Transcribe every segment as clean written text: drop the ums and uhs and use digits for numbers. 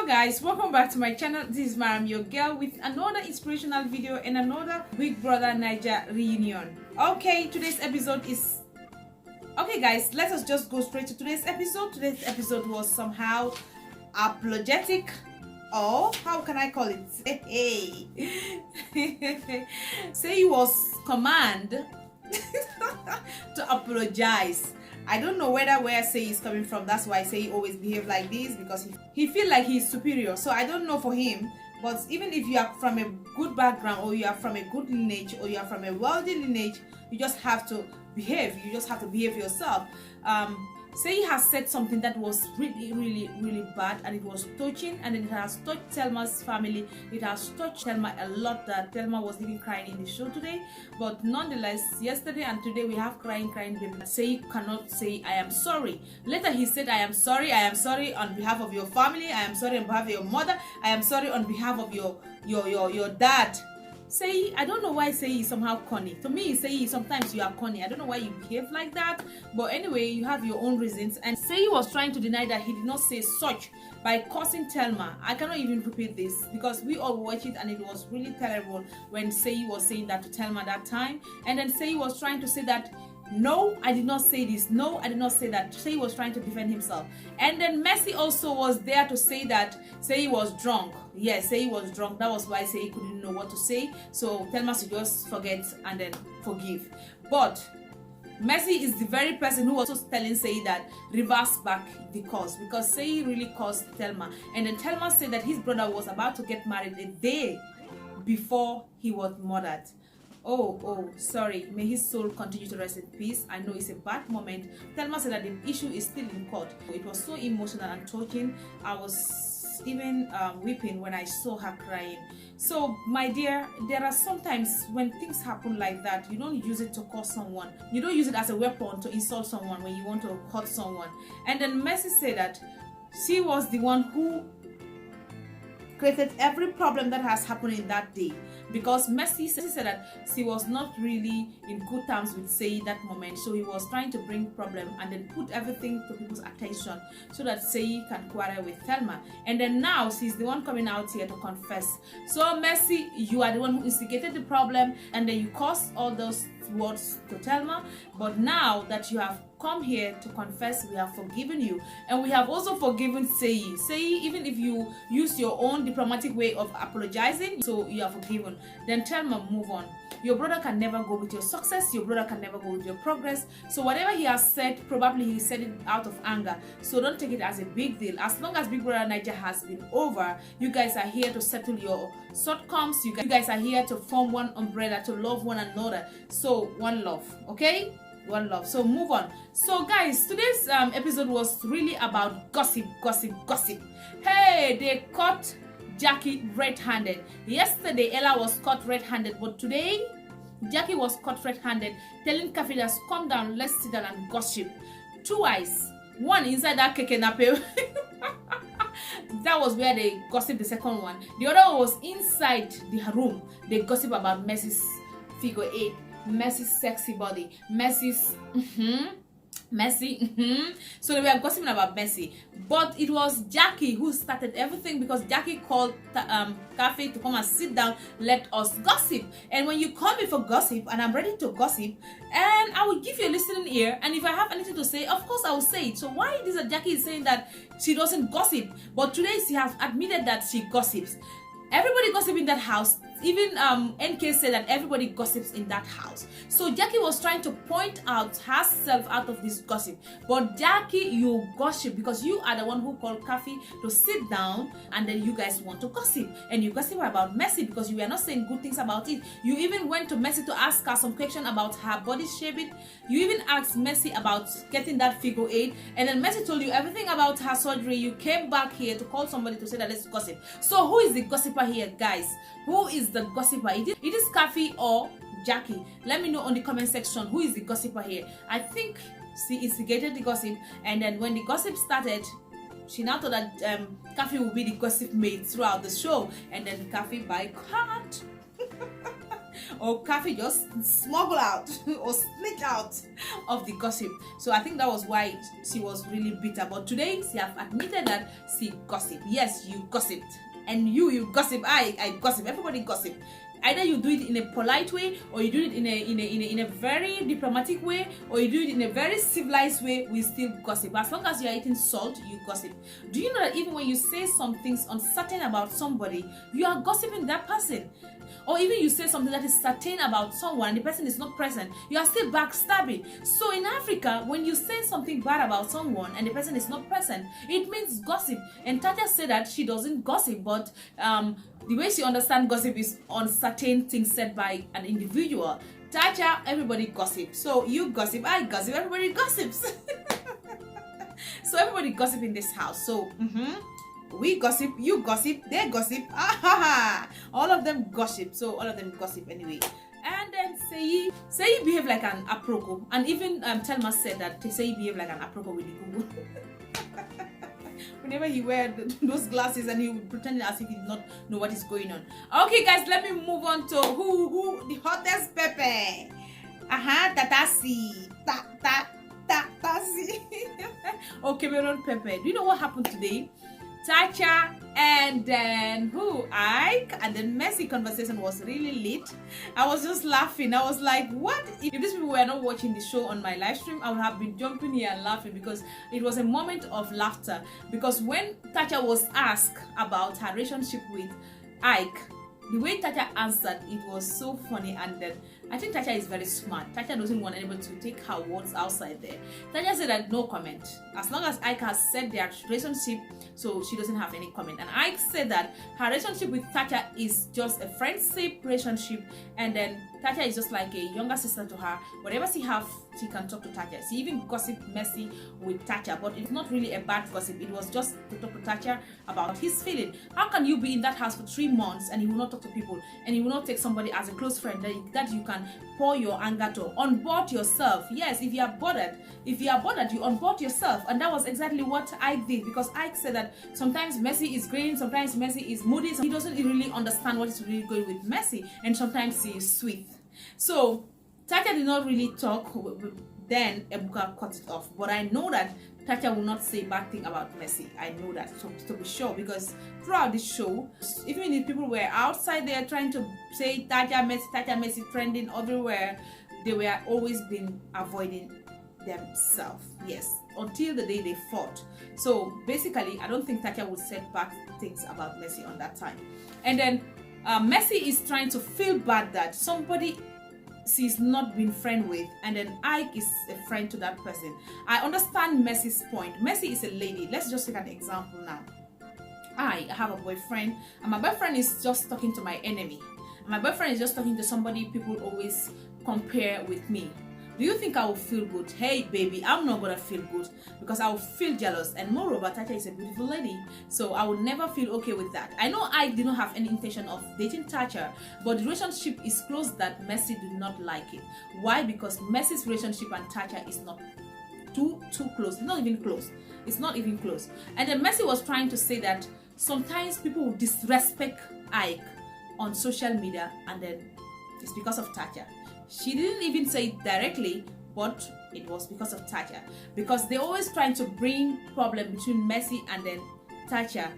Guys, welcome back to my channel. This is Mariam, your girl, with another inspirational video and another Big Brother Naija reunion. Okay, today's episode is guys, let us just go straight to today's episode. Today's episode was somehow apologetic, or how can I call it? Hey. Say it was command to apologize. I don't know where Say is coming from. That's why Say always behave like this, because he feel like he's superior. So I don't know for him, but even if you are from a good background, or you are from a good lineage, or you are from a wealthy lineage, you just have to behave. You just have to behave yourself. Say has said something that was really bad, and it was touching, and it has touched Thelma's family. It has touched Thelma a lot, that Thelma was even crying in the show today. But nonetheless, yesterday and today we have crying baby. Say cannot say I am sorry. Later he said I am sorry on behalf of your family, I am sorry on behalf of your mother, I am sorry on behalf of your dad. Say, I don't know why Say is somehow corny. To me, Say sometimes you are corny. I don't know why you behave like that. But anyway, you have your own reasons. And Say was trying to deny that he did not say such by cursing Thelma. I cannot even repeat this because we all watched it and it was really terrible when Say was saying that to Thelma that time. And then Say was trying to say that, no, I did not say this. No, I did not say that. Say was trying to defend himself. And then Mercy also was there to say that Say was drunk. Yes, Say was drunk. That was why Say couldn't know what to say. So Thelma should just forget and then forgive. But Mercy is the very person who was also telling Say that reverse back the cause, because Say really caused Thelma. And then Thelma said that his brother was about to get married a day before he was murdered. Oh, sorry. May his soul continue to rest in peace. I know it's a bad moment. Thelma said that the issue is still in court. It was so emotional and touching. I was even weeping when I saw her crying. So, my dear, there are sometimes when things happen like that, you don't use it to curse someone. You don't use it as a weapon to insult someone when you want to hurt someone. And then Mercy said that she was the one who created every problem that has happened in that day, because Mercy said that she was not really in good terms with Say that moment, so he was trying to bring problem and then put everything to people's attention so that Say can quarrel with Thelma. And then now she's the one coming out here to confess. So Mercy, you are the one who instigated the problem, and then you caused all those words to Thelma. But now that you have come here to confess, we have forgiven you, and we have also forgiven Say. Say, even if you use your own diplomatic way of apologizing, so you are forgiven, then Thelma, move on. Your brother can never go with your success. Your brother can never go with your progress. So whatever he has said, probably he said it out of anger. So don't take it as a big deal. As long as Big Brother Naija has been over, you guys are here to settle your shortcomings. You guys are here to form one umbrella, to love one another. So one love, okay? One love. So move on. So guys, today's episode was really about gossip. Hey, they caught Jackie red-handed. Yesterday Ella was caught red-handed, but today Jackie was caught red-handed, telling Kafidas, come down, let's sit down and gossip. Twice. One inside that keke nape. That was where they gossip the second one. The other one was inside the room. They gossip about Mercy's figure 8, Mercy's sexy body, Mercy's So they were gossiping about Mercy, but it was Jackie who started everything, because Jackie called Cafe to come and sit down, let us gossip. And when you call me for gossip and I'm ready to gossip, and I will give you a listening ear, and if I have anything to say, of course I will say it. So why is it that Jackie is saying that she doesn't gossip, but today she has admitted that she gossips? Everybody gossips in that house. Even NK said that everybody gossips in that house. So Jackie was trying to point out herself out of this gossip. But Jackie, you gossip because you are the one who called Kafi to sit down, and then you guys want to gossip. And you gossip about Mercy because you were not saying good things about it. You even went to Mercy to ask her some question about her body shaping. You even asked Mercy about getting that figure 8. And then Mercy told you everything about her surgery. You came back here to call somebody to say that let's gossip. So who is the gossiper here, guys? Who is the gossiper? It is Kafi or Jackie? Let me know on the comment section who is the gossiper here. I think she instigated the gossip, and then when the gossip started, she now thought that Kafi will be the gossip mate throughout the show, and then Kafi by cut. or Kathy just smuggle out or snitch out of the gossip. So I think that was why she was really bitter. But today she have admitted that she gossip. Yes, you gossiped, and you gossip. I gossip. Everybody gossip. Either you do it in a polite way, or you do it in a very diplomatic way, or you do it in a very civilized way. We still gossip. As long as you are eating salt, you gossip. Do you know that even when you say some things uncertain about somebody, you are gossiping that person? Or even you say something that is certain about someone and the person is not present, you are still backstabbing. So in Africa, when you say something bad about someone and the person is not present, it means gossip. And Tacha said that she doesn't gossip, but the way she understands gossip is on certain things said by an individual. Tacha, everybody gossips. So you gossip, I gossip, everybody gossips. So everybody gossip in this house. So we gossip, you gossip, they gossip. All of them gossip. So all of them gossip anyway. And then Seyi behave like an aproko. And even Telma said that Seyi behave like an aproko with the Google. Whenever he wear those glasses and he would pretend as if he did not know what is going on. Okay, guys, let me move on to who the hottest Pepe. Tatasi. Tatasi. Oh, Cameron Pepe. Do you know what happened today? Tacha and then Ike, and then Messi conversation was really lit. I was just laughing. I was like, what? If these people were not watching the show on my live stream, I would have been jumping here and laughing, because it was a moment of laughter. Because when Tacha was asked about her relationship with Ike, the way Tacha answered, it was so funny. And then I think Tacha is very smart. Tacha doesn't want anybody to take her words outside there. Tacha said that no comment. As long as Ike has said their relationship, so she doesn't have any comment. And Ike said that her relationship with Tacha is just a friendship relationship, and then Tacha is just like a younger sister to her. Whatever she have, she can talk to Tacha. She even gossiped Messi with Tacha, but it's not really a bad gossip. It was just to talk to Tacha about his feeling. How can you be in that house for 3 months and you will not talk to people, and you will not take somebody as a close friend that you can pour your anger to? Unboard yourself. Yes, if you are bothered, you unboard yourself. And that was exactly what Ike did, because Ike said that sometimes Messi is green, sometimes Messi is moody, so he doesn't really understand what is really going with Messi, and sometimes he is sweet. So Tacha did not really talk. Then Ebuka cut it off. But I know that Tacha will not say bad thing about Messi. I know that, so to be sure, because throughout this show, even if people were outside there trying to say Tacha Messi trending everywhere, they were always been avoiding themselves. Yes, until the day they fought. So basically, I don't think Tacha would say bad things about Messi on that time. And then Messi is trying to feel bad that somebody she's not been friend with, and then Ike is a friend to that person. I understand Messi's point. Messi is a lady. Let's just take an example now. I have a boyfriend, and my boyfriend is just talking to my enemy. My boyfriend is just talking to somebody people always compare with me. Do you think I will feel good? Hey baby, I'm not gonna feel good, because I will feel jealous. And moreover, Tacha is a beautiful lady, so I will never feel okay with that. I know I did not have any intention of dating Tacha, but the relationship is close that Messi did not like it. Why? Because Messi's relationship and Tacha is not too close. It's not even close. It's not even close. And then Messi was trying to say that sometimes people will disrespect Ike on social media, and then it's because of Tacha. She didn't even say it directly, but it was because of Tacha. Because they're always trying to bring problem between Messi and then Tacha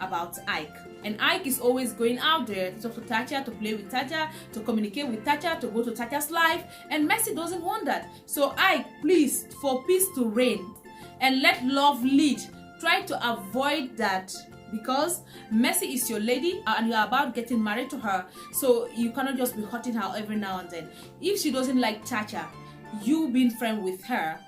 about Ike. And Ike is always going out there to talk to Tacha, to play with Tacha, to communicate with Tacha, to go to Tacha's life. And Messi doesn't want that. So Ike, please, for peace to reign and let love lead, try to avoid that. Because Messi is your lady and you are about getting married to her, so you cannot just be hurting her every now and then. If she doesn't like Tacha, you being friend with her,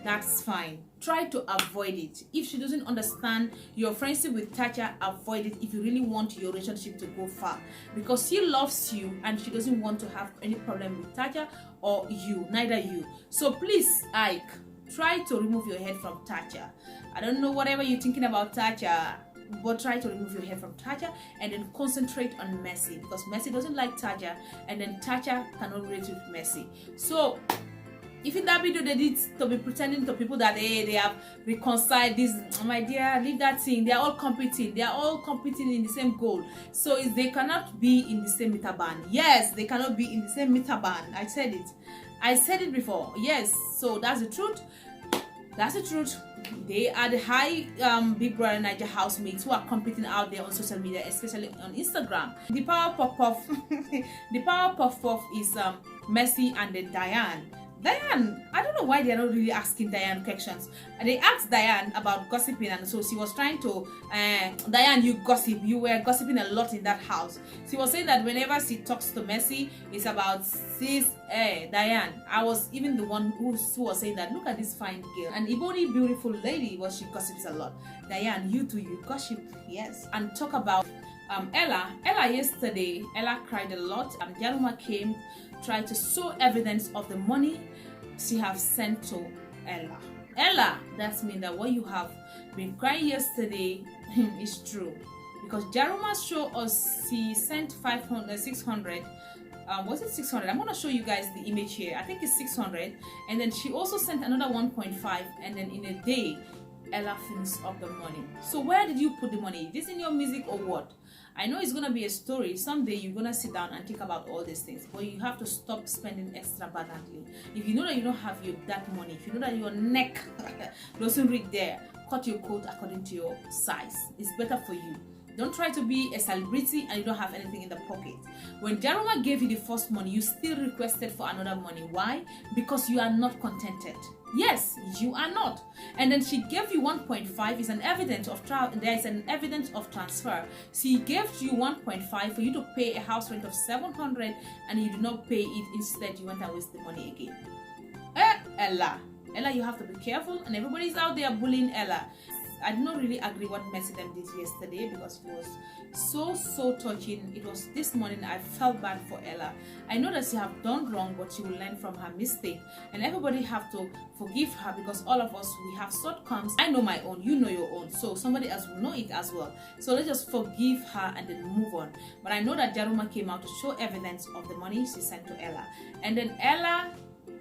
that's fine. Try to avoid it. If she doesn't understand your friendship with Tacha, avoid it if you really want your relationship to go far. Because she loves you and she doesn't want to have any problem with Tacha or you, neither you. So please, Ike, try to remove your head from Tacha. I don't know whatever you're thinking about Tacha, but try to remove your head from Tacha and then concentrate on Messi, because Messi doesn't like Tacha, and then Tacha cannot relate with Messi. So If in that video they did to be pretending to people that they have reconciled this, oh my dear, leave that thing. They are all competing. They are all competing in the same goal. So they cannot be in the same meter band. Yes, they cannot be in the same meter band. I said it. I said it before. Yes. So that's the truth. That's the truth. They are the high Big Brother Naija housemates who are competing out there on social media, especially on Instagram. The power puff the power puff is Mercy and then Diane. Diane, I don't know why they're not really asking Diane questions. They asked Diane about gossiping, and so she was trying to, Diane, you gossip. You were gossiping a lot in that house. She was saying that whenever she talks to Mercy, it's about sis, Diane. I was even the one who was saying that, look at this fine girl. An Ibori beautiful lady, but she gossips a lot. Diane, you too, you gossip, yes. And talk about Ella yesterday, Ella cried a lot, and Jaruma came, tried to show evidence of the money she have sent to Ella. That means that what you have been crying yesterday is true, because Jaruma showed us she sent 500, 600. Was it 600? I'm gonna show you guys the image here. I think it's 600, and then she also sent another 1.5, and then in a day Ella finished up the money. So where did you put the money? Is this in your music or what? I know it's gonna be a story. Someday you're gonna sit down and think about all these things, but you have to stop spending extravagantly. If you know that you don't have that money, if you know that your neck doesn't reach there, cut your coat according to your size. It's better for you. Don't try to be a celebrity and you don't have anything in the pocket. When Jaruma gave you the first money, you still requested for another money. Why? Because you are not contented. Yes, you are not. And then she gave you 1.5 is an evidence of there is an evidence of transfer. She gave you 1.5 for you to pay a house rent of 700, and you did not pay it. Instead, you went and wasted the money again. Ella, you have to be careful, and everybody's out there bullying Ella. I did not really agree what Mercy them did yesterday, because it was so touching. It was this morning I felt bad for Ella. I know that she have done wrong, but she will learn from her mistake, and everybody have to forgive her, because all of us, we have shortcomings. I know my own, you know your own, so somebody else will know it as well. So let's just forgive her and then move on. But I know that Jaruma came out to show evidence of the money she sent to Ella, and then Ella,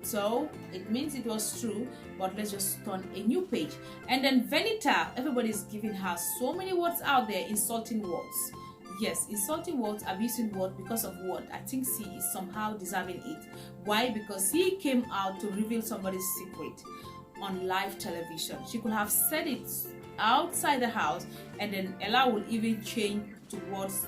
so it means it was true, but let's just turn a new page. And then Venita, everybody's giving her so many words out there, insulting words. Yes, insulting words, abusing words. Because of what? I think she is somehow deserving it. Why? Because he came out to reveal somebody's secret on live television. She could have said it outside the house, and then Ella will even change towards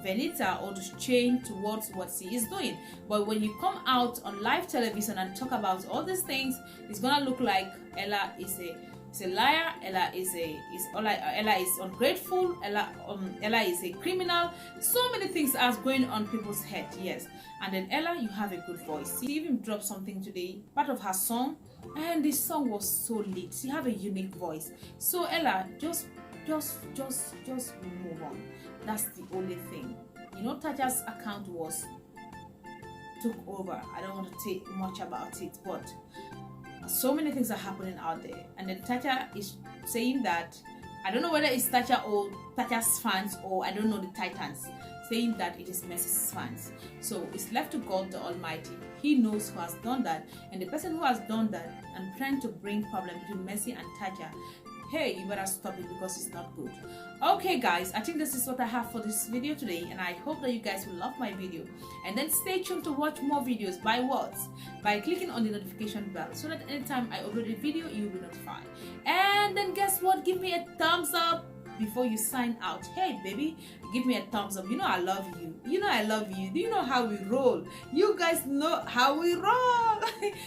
Venita or to change towards what she is doing. But when you come out on live television and talk about all these things, it's gonna look like Ella is a liar, Ella is ungrateful, Ella is a criminal. So many things are going on people's head. Yes. And then Ella, you have a good voice. She even dropped something today, part of her song, and this song was so lit. She have a unique voice. So Ella, just move on. That's the only thing. You know, Taja's account took over. I don't want to say much about it, but so many things are happening out there. And then Taja is saying that, I don't know whether it's Taja or Taja's fans, or I don't know, the Titans, saying that it is Mercy's fans. So it's left to God the Almighty. He knows who has done that, and the person who has done that and trying to bring problem between Mercy and Taja, hey, you better stop it, because it's not good. Okay guys, I think this is what I have for this video today, and I hope that you guys will love my video. And then stay tuned to watch more videos. By what? By clicking on the notification bell, so that anytime I upload a video, you will be notified. And then guess what? Give me a thumbs up before you sign out. Hey baby, give me a thumbs up. You know I love you. You know I love you. Do you know how we roll? You guys know how we roll.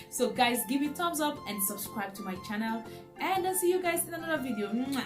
So guys, give me a thumbs up and subscribe to my channel, and I'll see you guys in another video. Mwah.